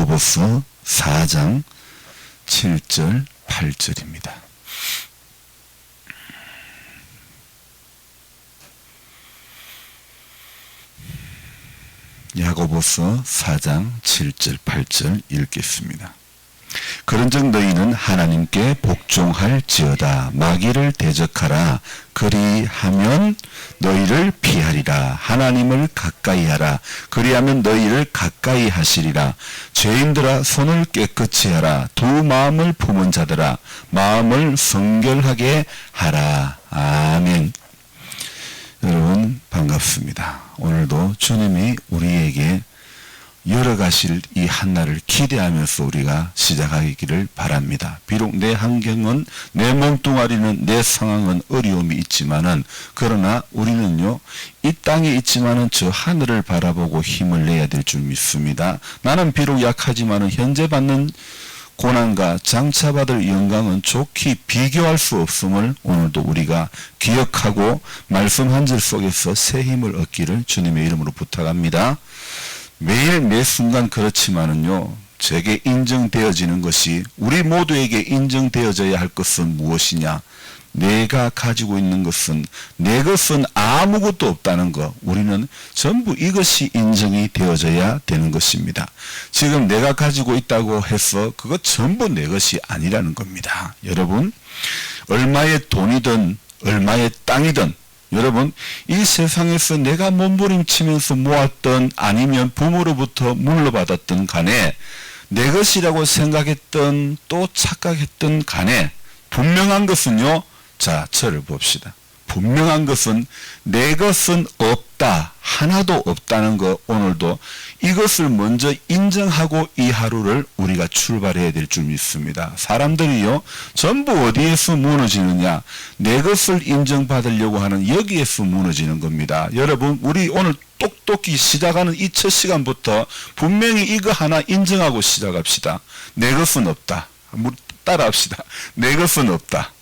야고보서 4장 7절 8절입니다. 야고보서 4장 7절 8절 읽겠습니다. 그런즉 너희는 하나님께 복종할지어다. 마귀를 대적하라. 그리하면 너희를 피하리라. 하나님을 가까이 하라. 그리하면 너희를 가까이 하시리라. 죄인들아 손을 깨끗이 하라. 두 마음을 품은 자들아 마음을 성결하게 하라. 아멘. 여러분 반갑습니다. 오늘도 주님이 우리에게 열어가실 이 한날을 기대하면서 우리가 시작하기를 바랍니다. 비록 내 환경은, 내 몸뚱아리는, 내 상황은 어려움이 있지만은, 그러나 우리는요, 이 땅에 있지만은 저 하늘을 바라보고 힘을 내야 될 줄 믿습니다. 나는 비록 약하지만은 현재 받는 고난과 장차받을 영광은 좋게 비교할 수 없음을 오늘도 우리가 기억하고 말씀 한 절 속에서 새 힘을 얻기를 주님의 이름으로 부탁합니다. 매일 매 순간 그렇지만은요, 제게 인정되어지는 것이, 우리 모두에게 인정되어져야 할 것은 무엇이냐? 내가 가지고 있는 것은, 내 것은 아무것도 없다는 것. 우리는 전부 이것이 인정이 되어져야 되는 것입니다. 지금 내가 가지고 있다고 해서 그것 전부 내 것이 아니라는 겁니다. 여러분, 얼마의 돈이든 얼마의 땅이든, 여러분, 이 세상에서 내가 몸부림치면서 모았던, 아니면 부모로부터 물려받았던 간에, 내 것이라고 생각했던, 또 착각했던 간에, 분명한 것은요, 자, 저를 봅시다. 분명한 것은 내 것은 없다, 하나도 없다는 것, 오늘도 이것을 먼저 인정하고 이 하루를 우리가 출발해야 될 줄 믿습니다. 사람들이요, 전부 어디에서 무너지느냐? 내 것을 인정받으려고 하는 여기에서 무너지는 겁니다. 여러분, 우리 오늘 똑똑히 시작하는 이 첫 시간부터 분명히 이거 하나 인정하고 시작합시다. 내 것은 없다. 따라합시다. 내 것은 없다.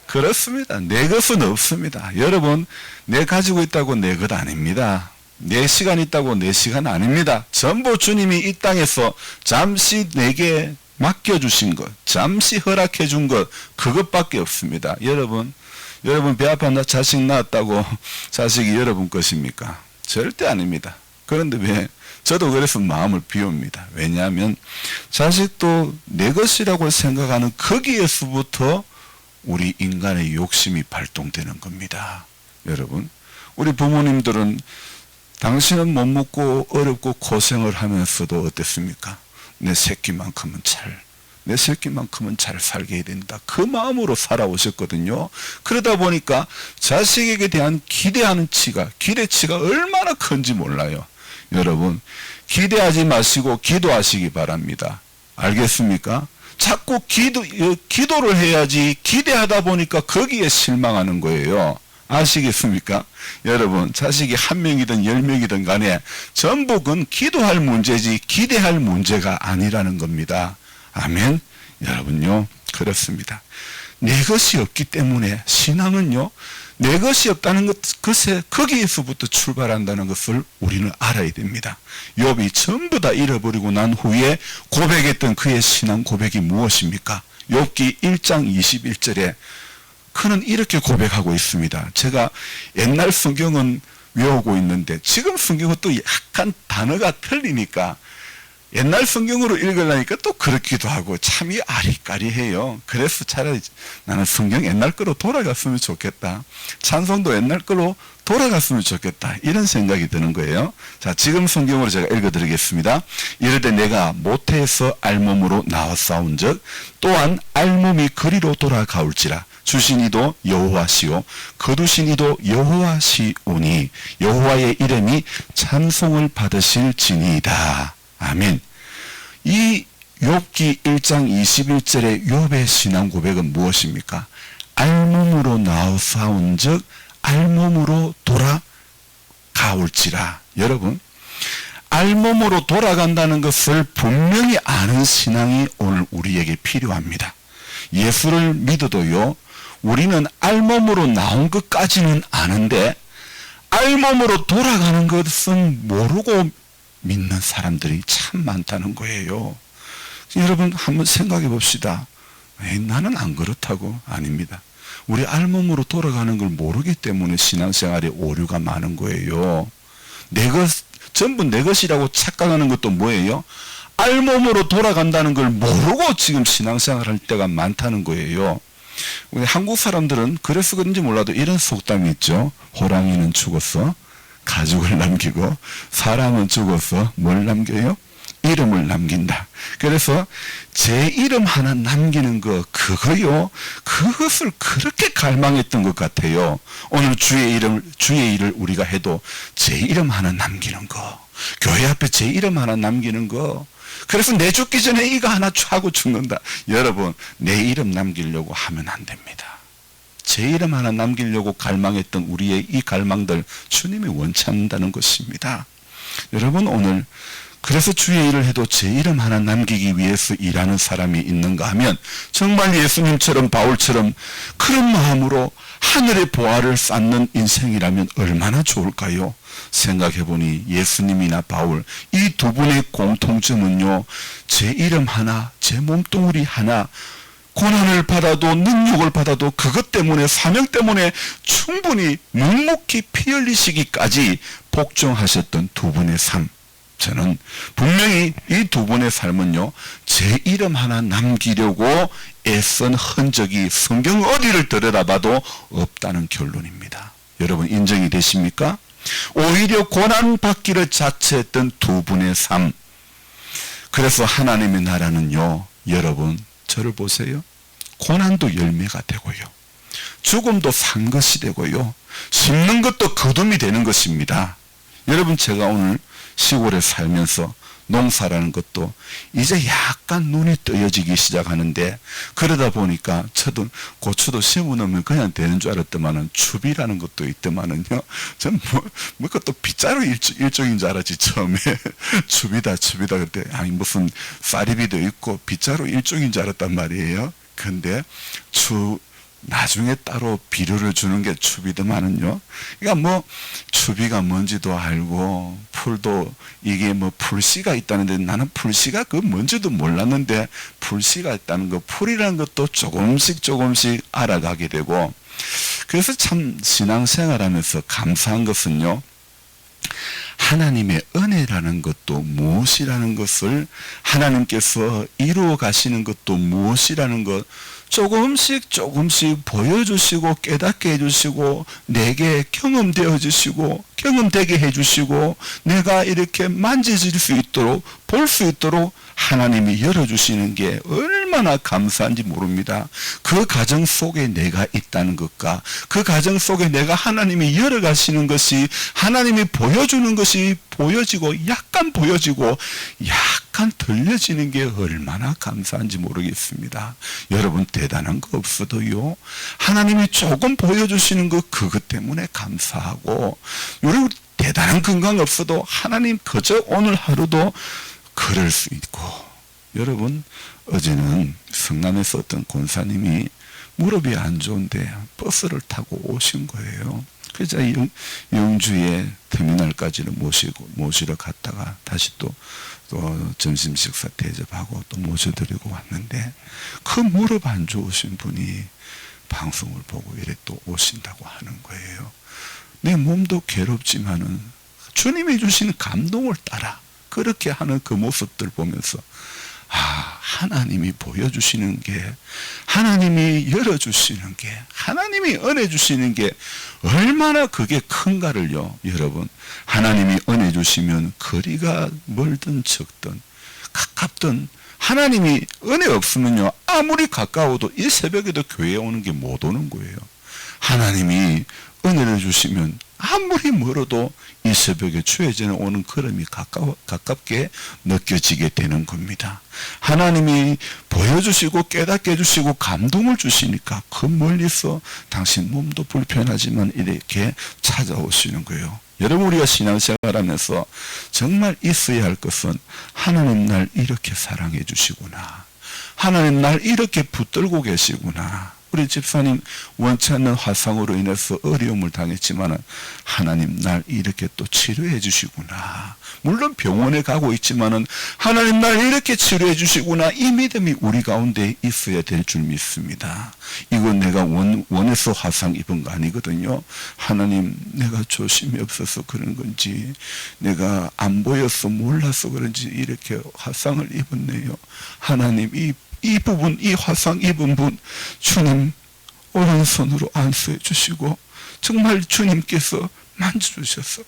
그렇습니다. 내 것은 없습니다. 여러분, 내 가지고 있다고 내 것 아닙니다. 내 시간 있다고 내 시간 아닙니다. 전부 주님이 이 땅에서 잠시 내게 맡겨주신 것, 잠시 허락해 준 것, 그것밖에 없습니다. 여러분 배 아파 자식 낳았다고 자식이 여러분 것입니까? 절대 아닙니다. 그런데 왜? 저도 그래서 마음을 비웁니다. 왜냐하면 자식도 내 것이라고 생각하는 거기에서부터 우리 인간의 욕심이 발동되는 겁니다. 여러분, 우리 부모님들은 당신은 못 먹고 어렵고 고생을 하면서도 어땠습니까? 내 새끼만큼은 잘 살게 해야 된다. 그 마음으로 살아오셨거든요. 그러다 보니까 자식에게 대한 기대치가 얼마나 큰지 몰라요. 여러분, 기대하지 마시고 기도하시기 바랍니다. 알겠습니까? 자꾸 기도를 해야지 기대하다 보니까 거기에 실망하는 거예요. 아시겠습니까? 여러분, 자식이 1명이든 10명이든 간에 전부 그건 기도할 문제지 기대할 문제가 아니라는 겁니다. 아멘? 여러분요, 그렇습니다. 내 것이 없기 때문에 신앙은요, 내 것이 없다는 것, 글쎄 거기에서부터 출발한다는 것을 우리는 알아야 됩니다. 욥이 전부 다 잃어버리고 난 후에 고백했던 그의 신앙 고백이 무엇입니까? 욥기 1장 21절에 그는 이렇게 고백하고 있습니다. 제가 옛날 성경은 외우고 있는데 지금 성경은 또 약간 단어가 틀리니까 옛날 성경으로 읽으려니까 또 그렇기도 하고 참이 아리까리해요. 그래서 차라리 나는 성경 옛날 거로 돌아갔으면 좋겠다. 찬송도 옛날 거로 돌아갔으면 좋겠다. 이런 생각이 드는 거예요. 자, 지금 성경으로 제가 읽어드리겠습니다. 이르되 내가 모태에서 알몸으로 나왔사온 즉 또한 알몸이 그리로 돌아가올지라. 주신 이도 여호와시요 거두신 이도 여호와시오니 여호와의 이름이 찬송을 받으실지니이다. 아멘. 이 욥기 1장 21절의 욥의 신앙 고백은 무엇입니까? 알몸으로 나와싸운 즉 알몸으로 돌아가올지라. 여러분, 알몸으로 돌아간다는 것을 분명히 아는 신앙이 오늘 우리에게 필요합니다. 예수를 믿어도요, 우리는 알몸으로 나온 것까지는 아는데 알몸으로 돌아가는 것은 모르고 믿는 사람들이 참 많다는 거예요. 여러분 한번 생각해 봅시다. 나는 안 그렇다고? 아닙니다. 우리 알몸으로 돌아가는 걸 모르기 때문에 신앙생활에 오류가 많은 거예요. 전부 내 것이라고 착각하는 것도 뭐예요? 알몸으로 돌아간다는 걸 모르고 지금 신앙생활 할 때가 많다는 거예요. 우리 한국 사람들은 그래서 그런지 몰라도 이런 속담이 있죠. 호랑이는 죽었어 가죽을 남기고 사람은 죽어서 뭘 남겨요? 이름을 남긴다. 그래서 제 이름 하나 남기는 그거요. 그것을 그렇게 갈망했던 것 같아요. 오늘 주의 일을 우리가 해도 제 이름 하나 남기는 거. 교회 앞에 제 이름 하나 남기는 거. 그래서 내 죽기 전에 이거 하나 하고 죽는다. 여러분, 내 이름 남기려고 하면 안 됩니다. 제 이름 하나 남기려고 갈망했던 우리의 이 갈망들 주님이 원치 않는다는 것입니다. 여러분, 오늘 그래서 주의 일을 해도 제 이름 하나 남기기 위해서 일하는 사람이 있는가 하면 정말 예수님처럼 바울처럼 그런 마음으로 하늘의 보화를 쌓는 인생이라면 얼마나 좋을까요? 생각해보니 예수님이나 바울 이 두 분의 공통점은요, 제 이름 하나, 제 몸뚱아리 하나, 고난을 받아도 능력을 받아도 그것 때문에 사명 때문에 충분히 묵묵히 피 흘리시기까지 복종하셨던 두 분의 삶. 저는 분명히 이 두 분의 삶은요, 제 이름 하나 남기려고 애쓴 흔적이 성경 어디를 들여다봐도 없다는 결론입니다. 여러분 인정이 되십니까? 오히려 고난받기를 자처했던 두 분의 삶. 그래서 하나님의 나라는요, 여러분 저를 보세요. 고난도 열매가 되고요, 죽음도 산 것이 되고요, 심는 것도 거둠이 되는 것입니다. 여러분, 제가 오늘 시골에 살면서 농사라는 것도 이제 약간 눈이 뜨여지기 시작하는데, 그러다 보니까 저도 고추도 심어놓으면 그냥 되는 줄 알았더만은 추비라는 것도 있더만은요, 전 뭐 그것도 빗자루 일종인 줄 알았지 처음에. 추비다 그때 아니 무슨 쌀이비도 있고 빗자루 일종인 줄 알았단 말이에요. 근데 나중에 따로 비료를 주는 게 추비더만은요. 그러니까 뭐 추비가 뭔지도 알고 풀도 이게 뭐 풀씨가 있다는데, 나는 풀씨가 그 뭔지도 몰랐는데 풀씨가 있다는 거, 풀이라는 것도 조금씩 알아가게 되고. 그래서 참 신앙생활하면서 감사한 것은요, 하나님의 은혜라는 것도 무엇이라는 것을, 하나님께서 이루어 가시는 것도 무엇이라는 것 조금씩 보여주시고 깨닫게 해주시고 내게 경험되어 주시고 경험되게 해주시고 내가 이렇게 만져질 수 있도록 볼 수 있도록 하나님이 열어주시는 게 얼마나 감사한지 모릅니다. 그 가정 속에 내가 있다는 것과 그 가정 속에 내가 하나님이 열어가시는 것이, 하나님이 보여주는 것이 약간 보여지고 약간 들려지는 게 얼마나 감사한지 모르겠습니다. 여러분, 대단한 거 없어도요, 하나님이 조금 보여주시는 거 그것 때문에 감사하고, 여러분 대단한 건강 없어도 하나님 그저 오늘 하루도 그럴 수 있고. 여러분, 어제는 성남에서 어떤 권사님이 무릎이 안 좋은데 버스를 타고 오신 거예요. 그래서 영주의 터미널까지를 모시러 갔다가 다시 또 점심 식사 대접하고 또 모셔드리고 왔는데, 그 무릎 안 좋으신 분이 방송을 보고 이래 또 오신다고 하는 거예요. 내 몸도 괴롭지만은 주님이 주신 감동을 따라 그렇게 하는 그 모습들 보면서, 하나님이 보여주시는 게, 하나님이 열어주시는 게, 하나님이 은혜 주시는 게 얼마나 그게 큰가를요. 여러분, 하나님이 은혜 주시면 거리가 멀든 적든 가깝든, 하나님이 은혜 없으면요, 아무리 가까워도 이 새벽에도 교회에 오는 게 못 오는 거예요. 하나님이 은혜를 주시면 아무리 멀어도 이 새벽에 주의 전에 오는 걸음이 가깝게 느껴지게 되는 겁니다. 하나님이 보여주시고 깨닫게 해주시고 감동을 주시니까 그 멀리서 당신 몸도 불편하지만 이렇게 찾아오시는 거예요. 여러분, 우리가 신앙생활하면서 정말 있어야 할 것은, 하나님 날 이렇게 사랑해 주시구나, 하나님 날 이렇게 붙들고 계시구나, 우리 집사님 원치 않는 화상으로 인해서 어려움을 당했지만은 하나님 날 이렇게 또 치료해 주시구나. 물론 병원에 가고 있지만은 하나님 날 이렇게 치료해 주시구나. 이 믿음이 우리 가운데 있어야 될 줄 믿습니다. 이건 내가 원해서 화상 입은 거 아니거든요. 하나님 내가 조심이 없어서 그런 건지 내가 안 보여서 몰라서 그런지 이렇게 화상을 입었네요. 하나님 이 부분, 이 화상 입은 분 주님 오른손으로 안수해 주시고 정말 주님께서 만져주셔서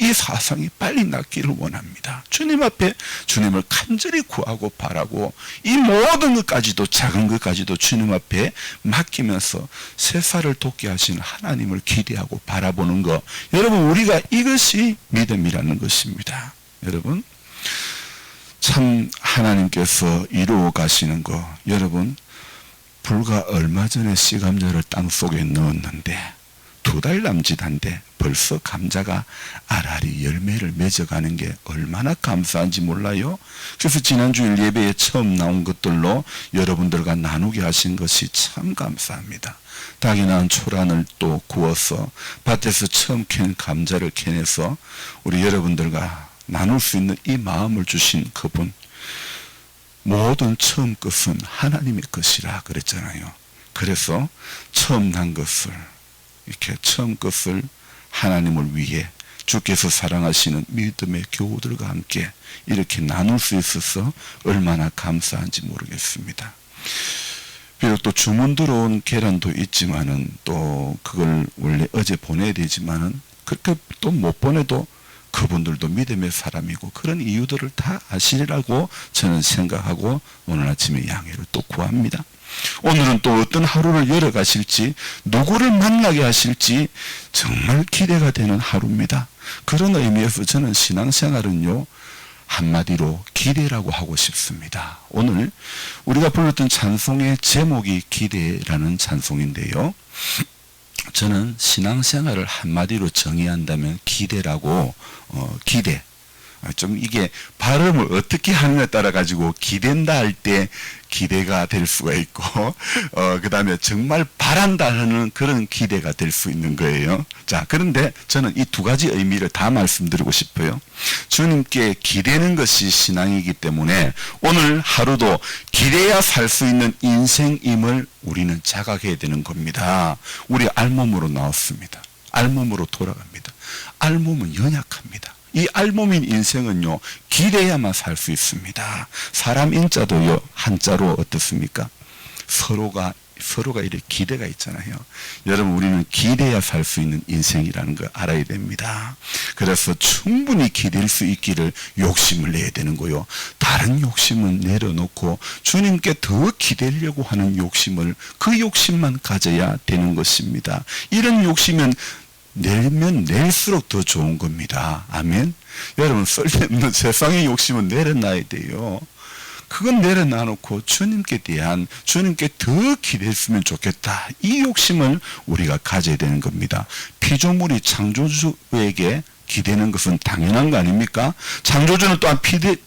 이 화상이 빨리 낫기를 원합니다. 주님 앞에 주님을 간절히 구하고 바라고 이 모든 것까지도 작은 것까지도 주님 앞에 맡기면서 세사를 돕게 하신 하나님을 기대하고 바라보는 것, 여러분 우리가 이것이 믿음이라는 것입니다. 여러분 참 하나님께서 이루어 가시는 거, 여러분 불과 얼마 전에 씨감자를 땅속에 넣었는데 2달 남짓한데 벌써 감자가 알알이 열매를 맺어가는 게 얼마나 감사한지 몰라요. 그래서 지난주일 예배에 처음 나온 것들로 여러분들과 나누게 하신 것이 참 감사합니다. 닭이 낳은 초란을 또 구워서 밭에서 처음 캔 감자를 캐내서 우리 여러분들과 나눌 수 있는 이 마음을 주신 그분, 모든 처음 것은 하나님의 것이라 그랬잖아요. 그래서 처음 난 것을, 이렇게 처음 것을 하나님을 위해 주께서 사랑하시는 믿음의 교우들과 함께 이렇게 나눌 수 있어서 얼마나 감사한지 모르겠습니다. 비록 또 주문 들어온 계란도 있지만은 또 그걸 원래 어제 보내야 되지만은 그렇게 또 못 보내도 그분들도 믿음의 사람이고 그런 이유들을 다 아시리라고 저는 생각하고 오늘 아침에 양해를 또 구합니다. 오늘은 또 어떤 하루를 열어가실지, 누구를 만나게 하실지 정말 기대가 되는 하루입니다. 그런 의미에서 저는 신앙생활은요, 한마디로 기대라고 하고 싶습니다. 오늘 우리가 불렀던 찬송의 제목이 기대라는 찬송인데요. 저는 신앙생활을 한마디로 정의한다면 기대라고, 기대. 좀 이게 발음을 어떻게 하느냐에 따라 가지고 기댄다 할 때 기대가 될 수가 있고 그 다음에 정말 바란다 하는 그런 기대가 될 수 있는 거예요. 자, 그런데 저는 이 두 가지 의미를 다 말씀드리고 싶어요. 주님께 기대는 것이 신앙이기 때문에 오늘 하루도 기대야 살 수 있는 인생임을 우리는 자각해야 되는 겁니다. 우리 알몸으로 나왔습니다. 알몸으로 돌아갑니다. 알몸은 연약합니다. 이 알몸인 인생은요, 기대야만 살 수 있습니다. 사람 인자도요, 한자로 어떻습니까? 서로가 이렇게 기대가 있잖아요. 여러분, 우리는 기대야 살 수 있는 인생이라는 걸 알아야 됩니다. 그래서 충분히 기댈 수 있기를 욕심을 내야 되는 거요. 다른 욕심은 내려놓고 주님께 더 기대려고 하는 욕심을, 그 욕심만 가져야 되는 것입니다. 이런 욕심은 내면 낼수록 더 좋은 겁니다. 아멘. 여러분, 쓸데없는 세상의 욕심은 내려놔야 돼요. 그건 내려놔놓고 주님께 더 기대했으면 좋겠다. 이 욕심을 우리가 가져야 되는 겁니다. 피조물이 창조주에게 기대는 것은 당연한 거 아닙니까? 창조주는 또한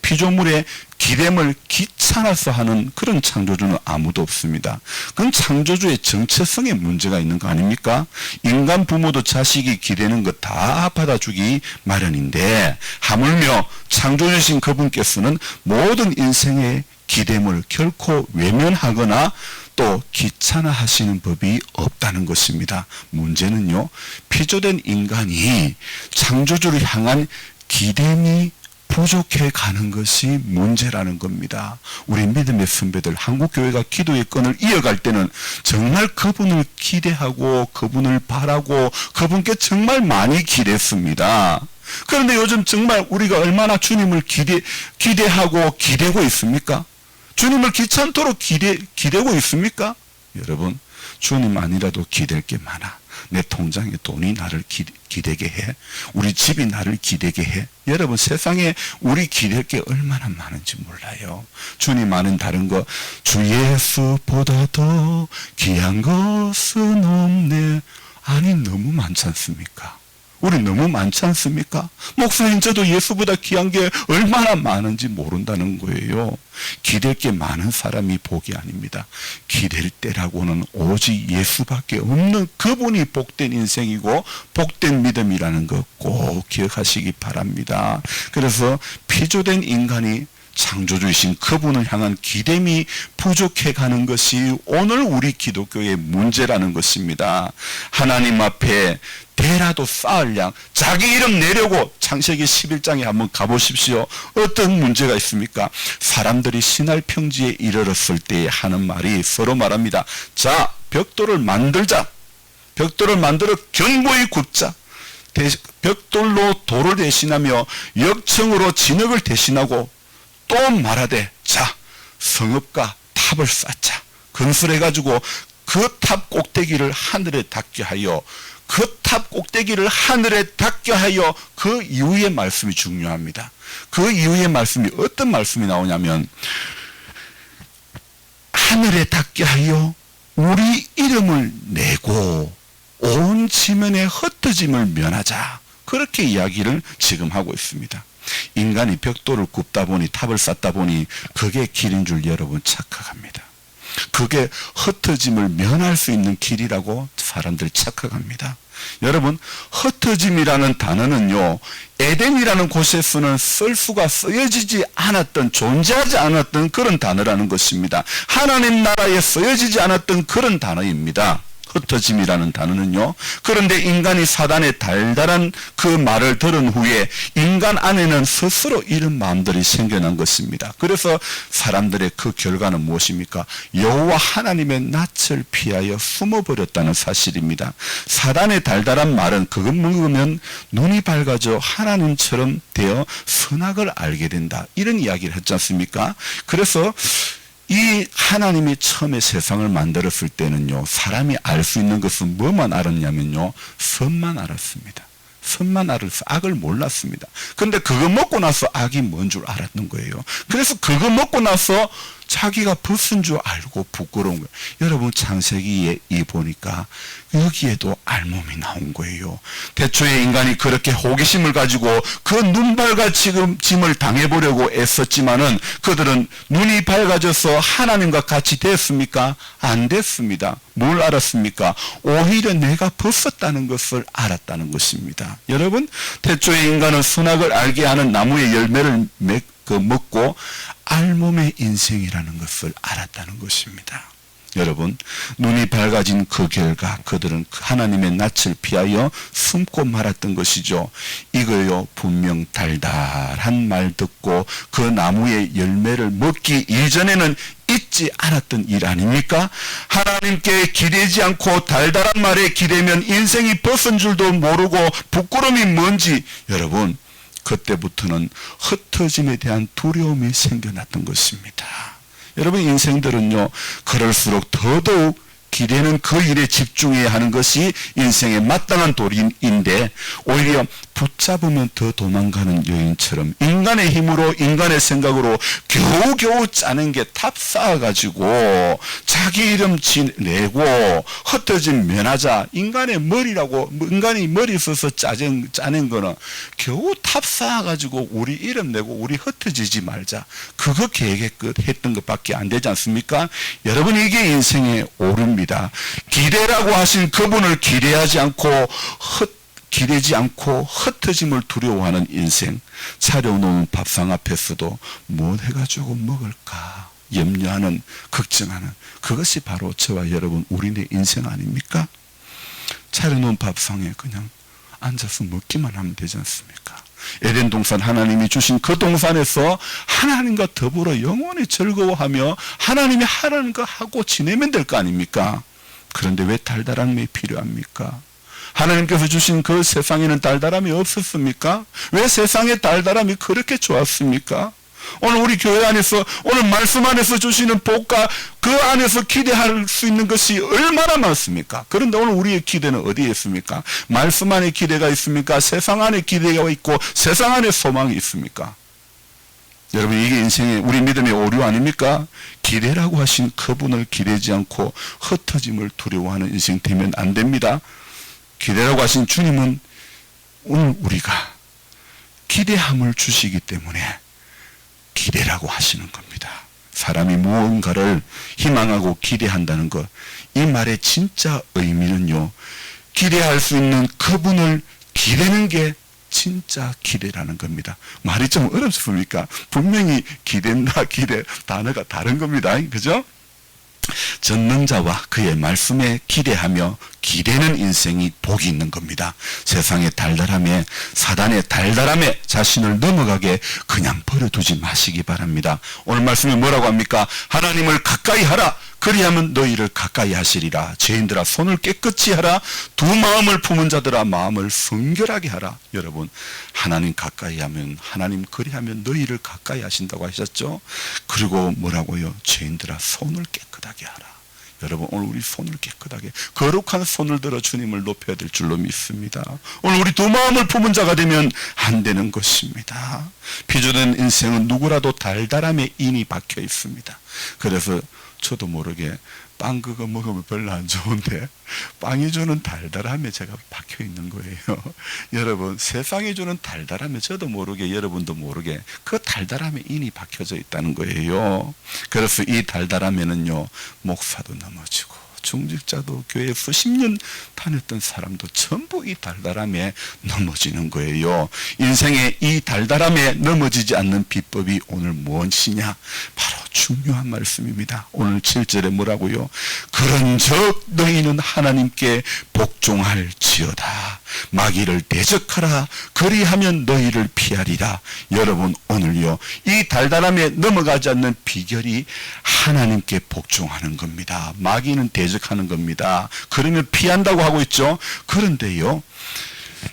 피조물의 기댐을 귀찮아서 하는 그런 창조주는 아무도 없습니다. 그건 창조주의 정체성에 문제가 있는 거 아닙니까? 인간 부모도 자식이 기대는 것 다 받아주기 마련인데 하물며 창조주신 그분께서는 모든 인생의 기댐을 결코 외면하거나 또 귀찮아하시는 법이 없다는 것입니다. 문제는요, 피조된 인간이 창조주를 향한 기댐이 부족해 가는 것이 문제라는 겁니다. 우리 믿음의 선배들, 한국교회가 기도의 끈을 이어갈 때는 정말 그분을 기대하고 그분을 바라고 그분께 정말 많이 기댔습니다. 그런데 요즘 정말 우리가 얼마나 주님을 기대하고 기대고 있습니까? 주님을 귀찮도록 기대고 있습니까? 여러분, 주님 아니라도 기댈 게 많아. 내 통장에 돈이 나를 기대게 해. 우리 집이 나를 기대게 해. 여러분, 세상에 우리 기댈 게 얼마나 많은지 몰라요. 주님 아는 다른 거, 주 예수보다 더 귀한 것은 없네. 아니, 너무 많지 않습니까? 우리 너무 많지 않습니까? 목사님, 저도 예수보다 귀한 게 얼마나 많은지 모른다는 거예요. 기댈 게 많은 사람이 복이 아닙니다. 기댈 때라고는 오직 예수밖에 없는 그분이 복된 인생이고 복된 믿음이라는 거 꼭 기억하시기 바랍니다. 그래서 피조된 인간이 창조주이신 그분을 향한 기댐이 부족해가는 것이 오늘 우리 기독교의 문제라는 것입니다. 하나님 앞에 대라도 쌓을 양, 자기 이름 내려고 창세기 11장에 한번 가보십시오. 어떤 문제가 있습니까? 사람들이 신할 평지에 이르렀을 때 하는 말이 서로 말합니다. 자, 벽돌을 만들자. 벽돌을 만들어 견고히 굽자. 벽돌로 돌을 대신하며 역청으로 진흙을 대신하고 또 말하되, 자, 성읍과 탑을 쌓자. 건설해가지고 그 탑 꼭대기를 하늘에 닿게 하여, 그 탑 꼭대기를 하늘에 닿게 하여, 그 이후의 말씀이 중요합니다. 그 이후의 말씀이 어떤 말씀이 나오냐면, 하늘에 닿게 하여 우리 이름을 내고 온 지면의 흩어짐을 면하자. 그렇게 이야기를 지금 하고 있습니다. 인간이 벽돌을 굽다 보니, 탑을 쌓다 보니 그게 길인 줄 여러분 착각합니다. 그게 흩어짐을 면할 수 있는 길이라고 사람들 착각합니다. 여러분, 흩어짐이라는 단어는요, 에덴이라는 곳에서는 쓸 수가 쓰여지지 않았던, 존재하지 않았던 그런 단어라는 것입니다. 하나님 나라에 쓰여지지 않았던 그런 단어입니다. 흩어짐이라는 단어는요. 그런데 인간이 사단의 달달한 그 말을 들은 후에 인간 안에는 스스로 이런 마음들이 생겨난 것입니다. 그래서 사람들의 그 결과는 무엇입니까? 여호와 하나님의 낯을 피하여 숨어버렸다는 사실입니다. 사단의 달달한 말은 그것 먹으면 눈이 밝아져 하나님처럼 되어 선악을 알게 된다. 이런 이야기를 했지 않습니까? 그래서 이 하나님이 처음에 세상을 만들었을 때는요, 사람이 알 수 있는 것은 뭐만 알았냐면요, 선만 알았습니다. 선만 알아서 악을 몰랐습니다. 근데 그거 먹고 나서 악이 뭔 줄 알았는 거예요. 그래서 그거 먹고 나서 자기가 벗은 줄 알고 부끄러운 거예요. 여러분, 창세기에 보니까 여기에도 알몸이 나온 거예요. 태초에 인간이 그렇게 호기심을 가지고 그 눈 밝아짐을 당해보려고 애썼지만은 그들은 눈이 밝아져서 하나님과 같이 됐습니까? 안 됐습니다. 뭘 알았습니까? 오히려 내가 벗었다는 것을 알았다는 것입니다. 여러분, 태초에 인간은 선악을 알게 하는 나무의 열매를 먹고 알몸의 인생이라는 것을 알았다는 것입니다. 여러분, 눈이 밝아진 그 결과 그들은 하나님의 낯을 피하여 숨고 말았던 것이죠. 이거요, 분명 달달한 말 듣고 그 나무의 열매를 먹기 이전에는 잊지 않았던 일 아닙니까? 하나님께 기대지 않고 달달한 말에 기대면 인생이 벗은 줄도 모르고 부끄러움이 뭔지, 여러분, 그때부터는 흩어짐에 대한 두려움이 생겨났던 것입니다. 여러분, 인생들은요, 그럴수록 더더욱 기대는 그 일에 집중해야 하는 것이 인생의 마땅한 도리인데, 오히려 붙잡으면 더 도망가는 여인처럼 인간의 힘으로, 인간의 생각으로 겨우겨우 짜낸 게 탑 쌓아가지고 자기 이름 내고 흩어진 면하자. 인간의 머리라고, 인간이 머리 써서 짜낸 거는 겨우 탑 쌓아가지고 우리 이름 내고 우리 흩어지지 말자. 그거 계획했던 것밖에 안 되지 않습니까? 여러분, 이게 인생의 오류입니다. 기대라고 하신 그분을 기대하지 않고 기대지 않고 흩어짐을 두려워하는 인생, 차려놓은 밥상 앞에서도 뭘 해가지고 먹을까 염려하는, 걱정하는, 그것이 바로 저와 여러분 우리의 인생 아닙니까? 차려놓은 밥상에 그냥 앉아서 먹기만 하면 되지 않습니까? 에덴 동산, 하나님이 주신 그 동산에서 하나님과 더불어 영원히 즐거워하며 하나님이 하라는 거 하고 지내면 될 거 아닙니까? 그런데 왜 달달함이 필요합니까? 하나님께서 주신 그 세상에는 달달함이 없었습니까? 왜 세상의 달달함이 그렇게 좋았습니까? 오늘 우리 교회 안에서, 오늘 말씀 안에서 주시는 복과 그 안에서 기대할 수 있는 것이 얼마나 많습니까? 그런데 오늘 우리의 기대는 어디에 있습니까? 말씀 안에 기대가 있습니까? 세상 안에 기대가 있고 세상 안에 소망이 있습니까? 여러분, 이게 인생의, 우리 믿음의 오류 아닙니까? 기대라고 하신 그분을 기대지 않고 흩어짐을 두려워하는 인생 되면 안 됩니다. 기대라고 하신 주님은 오늘 우리가 기대함을 주시기 때문에 기대라고 하시는 겁니다. 사람이 무언가를 희망하고 기대한다는 것, 이 말의 진짜 의미는요, 기대할 수 있는 그분을 기대는 게 진짜 기대라는 겁니다. 말이 좀 어렵습니까? 분명히 기댄다, 기대, 단어가 다른 겁니다. 그죠? 전능자와 그의 말씀에 기대하며 기대는 인생이 복이 있는 겁니다. 세상의 달달함에, 사단의 달달함에 자신을 넘어가게 그냥 버려두지 마시기 바랍니다. 오늘 말씀이 뭐라고 합니까? 하나님을 가까이 하라. 그리하면 너희를 가까이 하시리라. 죄인들아 손을 깨끗이 하라. 두 마음을 품은 자들아 마음을 성결하게 하라. 여러분, 하나님 가까이 하면, 하나님 그리하면 너희를 가까이 하신다고 하셨죠. 그리고 뭐라고요? 죄인들아 손을 깨끗하게 하라. 여러분, 오늘 우리 손을 깨끗하게, 거룩한 손을 들어 주님을 높여야 될 줄로 믿습니다. 오늘 우리 두 마음을 품은 자가 되면 안 되는 것입니다. 피조된 인생은 누구라도 달달함에 인이 박혀 있습니다. 그래서 저도 모르게 빵 그거 먹으면 별로 안 좋은데 빵이 주는 달달함에 제가 박혀 있는 거예요. 여러분, 세상이 주는 달달함에 저도 모르게, 여러분도 모르게 그 달달함에 인이 박혀져 있다는 거예요. 그래서 이 달달함에는요, 목사도 넘어지고 중직자도 교회 수십 년 다녔던 사람도 전부 이 달달함에 넘어지는 거예요. 인생의 이 달달함에 넘어지지 않는 비법이 오늘 무엇이냐? 바로 중요한 말씀입니다. 오늘 7절에 뭐라고요? 그런즉 너희는 하나님께 복종할지어다. 마귀를 대적하라. 그리하면 너희를 피하리라. 여러분, 오늘요, 이 달달함에 넘어가지 않는 비결이 하나님께 복종하는 겁니다. 마귀는 대적하는 겁니다. 그러면 피한다고 하고 있죠. 그런데요,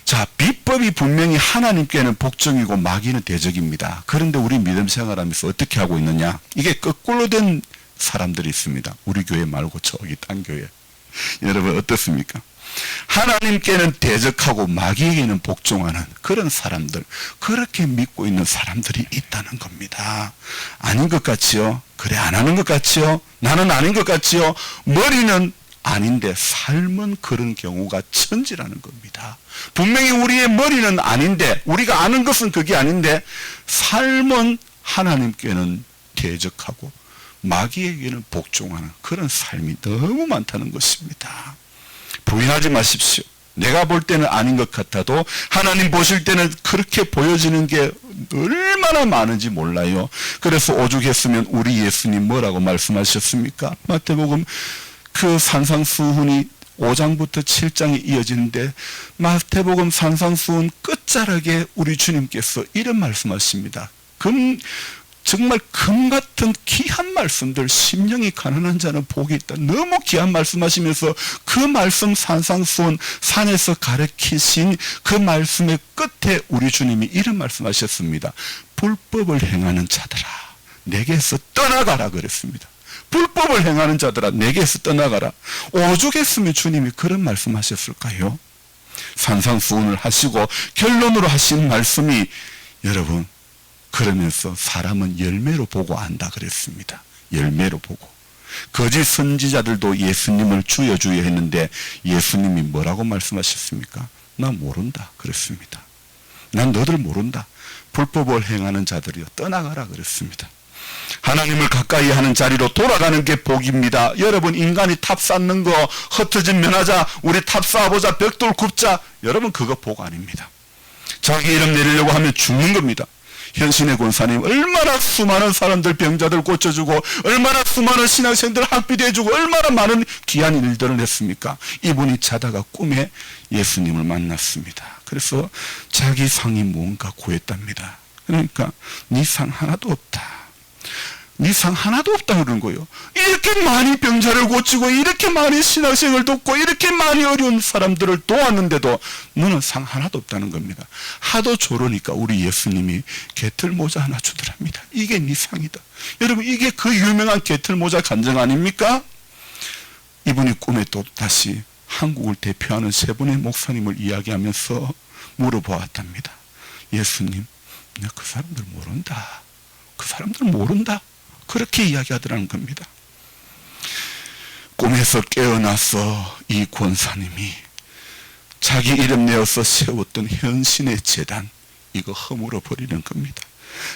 자, 비법이 분명히 하나님께는 복종이고 마귀는 대적입니다. 그런데 우리 믿음 생활하면서 어떻게 하고 있느냐? 이게 거꾸로 된 사람들이 있습니다. 우리 교회 말고 저기 딴 교회. 여러분 어떻습니까? 하나님께는 대적하고 마귀에게는 복종하는 그런 사람들, 그렇게 믿고 있는 사람들이 있다는 겁니다. 아닌 것 같지요? 그래, 안 하는 것 같지요? 나는 아닌 것 같지요? 머리는 아닌데 삶은 그런 경우가 천지라는 겁니다. 분명히 우리의 머리는 아닌데, 우리가 아는 것은 그게 아닌데 삶은 하나님께는 대적하고 마귀에게는 복종하는 그런 삶이 너무 많다는 것입니다. 부인하지 마십시오. 내가 볼 때는 아닌 것 같아도 하나님 보실 때는 그렇게 보여지는 게 얼마나 많은지 몰라요. 그래서 오죽했으면 우리 예수님 뭐라고 말씀하셨습니까? 마태복음 그 산상수훈이 5장부터 7장에 이어지는데, 마태복음 산상수훈 끝자락에 우리 주님께서 이런 말씀하십니다. 정말 금 같은 귀한 말씀들, 심령이 가난한 자는 복이 있다. 너무 귀한 말씀하시면서 그 말씀 산상수훈 산에서 가르치신 그 말씀의 끝에 우리 주님이 이런 말씀하셨습니다. 불법을 행하는 자들아 내게서 떠나가라 그랬습니다. 불법을 행하는 자들아 내게서 떠나가라. 오죽했으면 주님이 그런 말씀하셨을까요? 산상수훈을 하시고 결론으로 하신 말씀이, 여러분, 그러면서 사람은 열매로 보고 안다 그랬습니다. 열매로 보고. 거짓 선지자들도 예수님을 주여 주여 했는데 예수님이 뭐라고 말씀하셨습니까? 나 모른다 그랬습니다. 난 너들 모른다. 불법을 행하는 자들이여 떠나가라 그랬습니다. 하나님을 가까이 하는 자리로 돌아가는 게 복입니다. 여러분, 인간이 탑 쌓는 거, 흩어진 면하자, 우리 탑 쌓아보자, 벽돌 굽자, 여러분 그거 복 아닙니다. 자기 이름 내리려고 하면 죽는 겁니다. 현신의 권사님 얼마나 수많은 사람들, 병자들 고쳐주고 얼마나 수많은 신학생들 학비대해주고 얼마나 많은 귀한 일들을 했습니까? 이분이 자다가 꿈에 예수님을 만났습니다. 그래서 자기 상이 뭔가 구했답니다. 그러니까 네 상 하나도 없다. 네 상 하나도 없다 그러는 거예요. 이렇게 많이 병자를 고치고 이렇게 많이 신학생을 돕고 이렇게 많이 어려운 사람들을 도왔는데도 너는 상 하나도 없다는 겁니다. 하도 조르니까 우리 예수님이 개털 모자 하나 주더랍니다. 이게 네 상이다. 여러분, 이게 그 유명한 개털 모자 간증 아닙니까? 이분이 꿈에 또 다시 한국을 대표하는 세 분의 목사님을 이야기하면서 물어보았답니다. 예수님, 나 그 사람들 모른다. 그 사람들 모른다. 그렇게 이야기하더라는 겁니다. 꿈에서 깨어나서 이 권사님이 자기 이름 내어서 세웠던 현신의 제단, 이거 허물어 버리는 겁니다.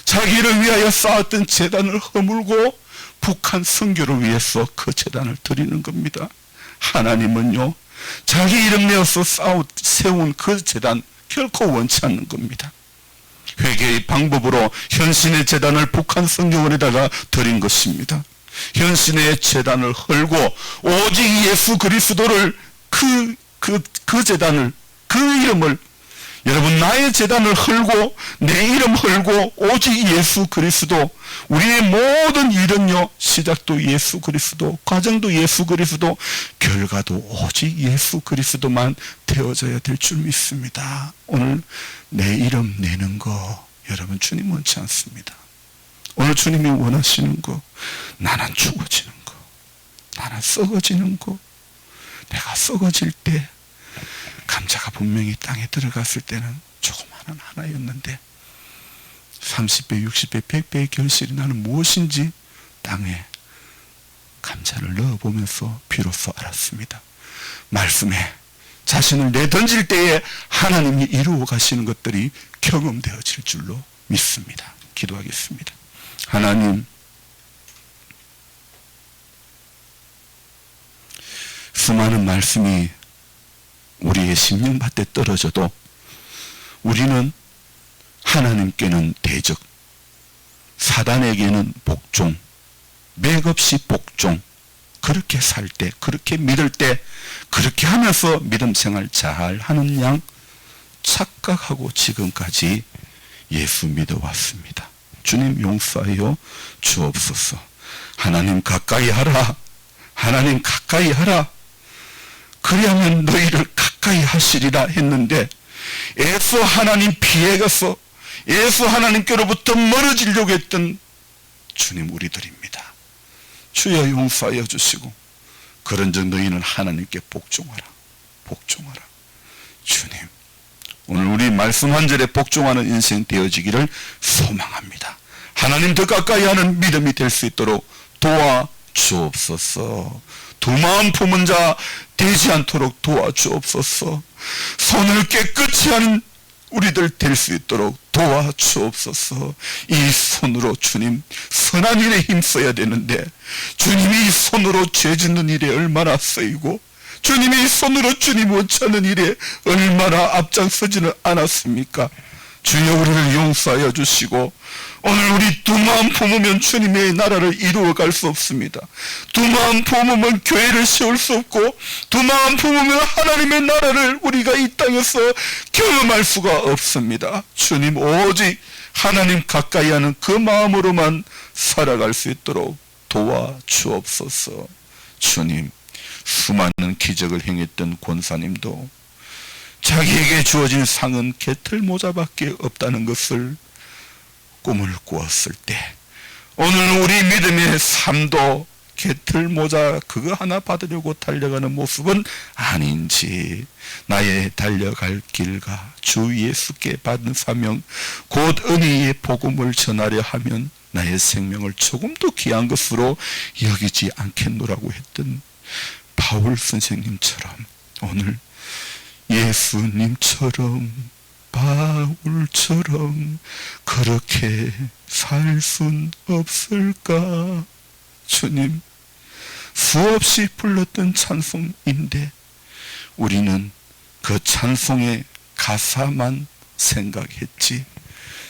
자기를 위하여 쌓았던 제단을 허물고 북한 선교를 위해서 그 제단을 드리는 겁니다. 하나님은요, 자기 이름 내어서 세운 그 제단 결코 원치 않는 겁니다. 회개의 방법으로 현신의 제단을 북한 성경원에다가 드린 것입니다. 현신의 제단을 헐고 오직 예수 그리스도를 그 제단을, 그 이름을, 여러분, 나의 제단을 헐고 내 이름 헐고 오직 예수 그리스도, 우리의 모든 일은요, 시작도 예수 그리스도, 과정도 예수 그리스도, 결과도 오직 예수 그리스도만 되어져야 될 줄 믿습니다. 오늘 내 이름 내는 거 여러분, 주님 원치 않습니다. 오늘 주님이 원하시는 거, 나는 죽어지는 거, 나는 썩어지는 거. 내가 썩어질 때, 감자가 분명히 땅에 들어갔을 때는 조그마한 하나였는데 30배, 60배, 100배의 결실이 나는 무엇인지 땅에 감자를 넣어보면서 비로소 알았습니다. 말씀에 자신을 내던질 때에 하나님이 이루어 가시는 것들이 경험되어질 줄로 믿습니다. 기도하겠습니다. 하나님, 수많은 말씀이 우리의 심령밭에 떨어져도 우리는 하나님께는 대적, 사단에게는 복종, 맥없이 복종, 그렇게 살 때, 그렇게 믿을 때, 그렇게 하면서 믿음 생활 잘 하는 양 착각하고 지금까지 예수 믿어왔습니다. 주님 용서하여 주옵소서. 하나님 가까이 하라. 하나님 가까이 하라. 그리하면 너희를 가까이 하시리라 했는데 애써 하나님 피해가서 애써 하나님께로부터 멀어지려고 했던 주님 우리들입니다. 주여 용서하여 주시고 그런즉 너희는 하나님께 복종하라. 복종하라. 주님, 오늘 우리 말씀 한 절에 복종하는 인생 되어지기를 소망합니다. 하나님 더 가까이 하는 믿음이 될 수 있도록 도와주옵소서. 두 마음 품은 자 되지 않도록 도와주옵소서. 손을 깨끗이 하는 우리들 될 수 있도록 도와주옵소서. 이 손으로 주님 선한 일에 힘써야 되는데 주님이 이 손으로 죄 짓는 일에 얼마나 쓰이고 주님이 이 손으로 주님 원치 않는 일에 얼마나 앞장서지는 않았습니까? 주여 우리를 용서하여 주시고 오늘 우리 두 마음 품으면 주님의 나라를 이루어갈 수 없습니다. 두 마음 품으면 교회를 세울 수 없고 두 마음 품으면 하나님의 나라를 우리가 이 땅에서 경험할 수가 없습니다. 주님 오직 하나님 가까이 하는 그 마음으로만 살아갈 수 있도록 도와주옵소서. 주님, 수많은 기적을 행했던 권사님도 자기에게 주어진 상은 개털 모자밖에 없다는 것을 꿈을 꾸었을 때 오늘 우리 믿음의 삶도 개털 모자 그거 하나 받으려고 달려가는 모습은 아닌지, 나의 달려갈 길과 주 예수께 받은 사명 곧 은혜의 복음을 전하려 하면 나의 생명을 조금 더 귀한 것으로 여기지 않겠노라고 했던 바울 선생님처럼 오늘 예수님처럼 바울처럼 그렇게 살 순 없을까? 주님, 수없이 불렀던 찬송인데 우리는 그 찬송의 가사만 생각했지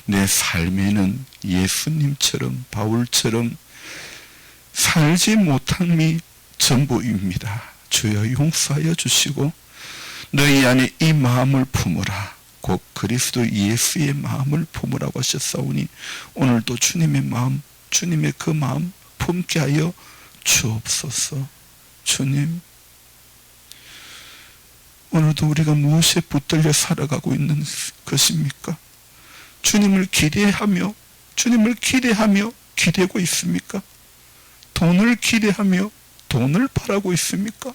내 삶에는 예수님처럼 바울처럼 살지 못함이 전부입니다. 주여 용서하여 주시고 너희 안에 이 마음을 품으라. 곧 그리스도 예수의 마음을 품으라고 하셨사오니 오늘도 주님의 마음, 주님의 그 마음 품게 하여 주옵소서. 주님, 오늘도 우리가 무엇에 붙들려 살아가고 있는 것입니까? 주님을 기대하며 기대고 있습니까? 돈을 기대하며 돈을 바라고 있습니까?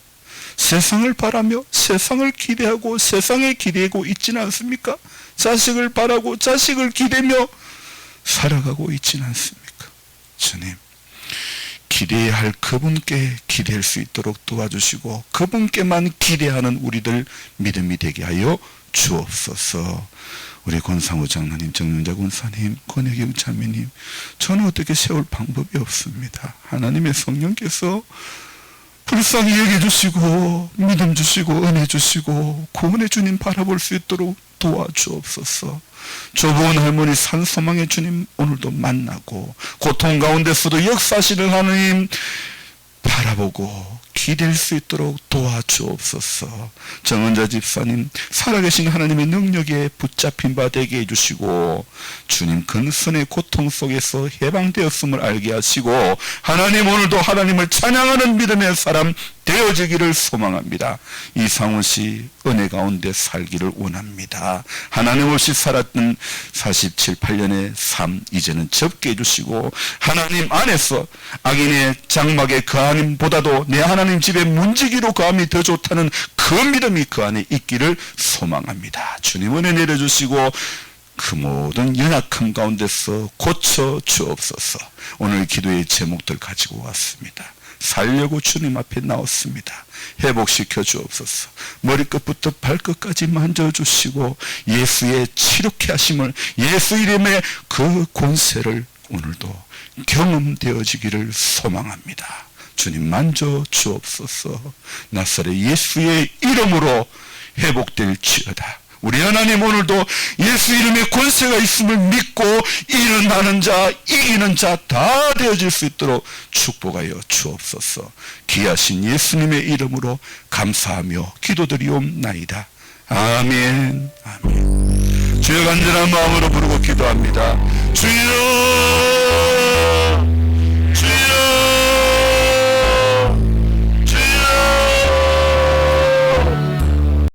세상을 바라며 세상을 기대하고 세상에 기대고 있지는 않습니까? 자식을 바라고 자식을 기대며 살아가고 있지는 않습니까? 주님, 기대해야 할 그분께 기대할 수 있도록 도와주시고 그분께만 기대하는 우리들 믿음이 되게 하여 주옵소서. 우리 권상우 장로님, 정윤자 권사님, 권혜경 자매님, 저는 어떻게 세울 방법이 없습니다. 하나님의 성령께서 불쌍히 여겨주시고 믿음 주시고 은혜 주시고 구원의 주님 바라볼 수 있도록 도와주옵소서. 조보은 할머니 산소망의 주님 오늘도 만나고 고통 가운데서도 역사하시는 하나님 바라보고 기댈 수 있도록 도와주옵소서. 정은자 집사님 살아계신 하나님의 능력에 붙잡힌 바 되게 해주시고 주님 근선의 고통 속에서 해방되었음을 알게 하시고 하나님 오늘도 하나님을 찬양하는 믿음의 사람 되어지기를 소망합니다. 이상훈씨 은혜 가운데 살기를 원합니다. 하나님 없이 살았던 47, 8년의 삶 이제는 접게 해주시고 하나님 안에서 악인의 장막에 거함보다도 내 하나님 집에 문지기로 거함이 더 좋다는 그 믿음이 그 안에 있기를 소망합니다. 주님 은혜 내려주시고 그 모든 연약함 가운데서 고쳐 주옵소서. 오늘 기도의 제목들 가지고 왔습니다. 살려고 주님 앞에 나왔습니다. 회복시켜 주옵소서. 머리끝부터 발끝까지 만져주시고 예수의 치료케 하심을 예수 이름의 그 권세를 오늘도 경험되어지기를 소망합니다. 주님 만져 주옵소서. 나사렛 예수의 이름으로 회복될지어다. 우리 하나님 오늘도 예수 이름의 권세가 있음을 믿고 일어나는 자 이기는 자 다 되어질 수 있도록 축복하여 주옵소서. 귀하신 예수님의 이름으로 감사하며 기도드리옵나이다. 아멘. 아멘. 주여 간절한 마음으로 부르고 기도합니다. 주여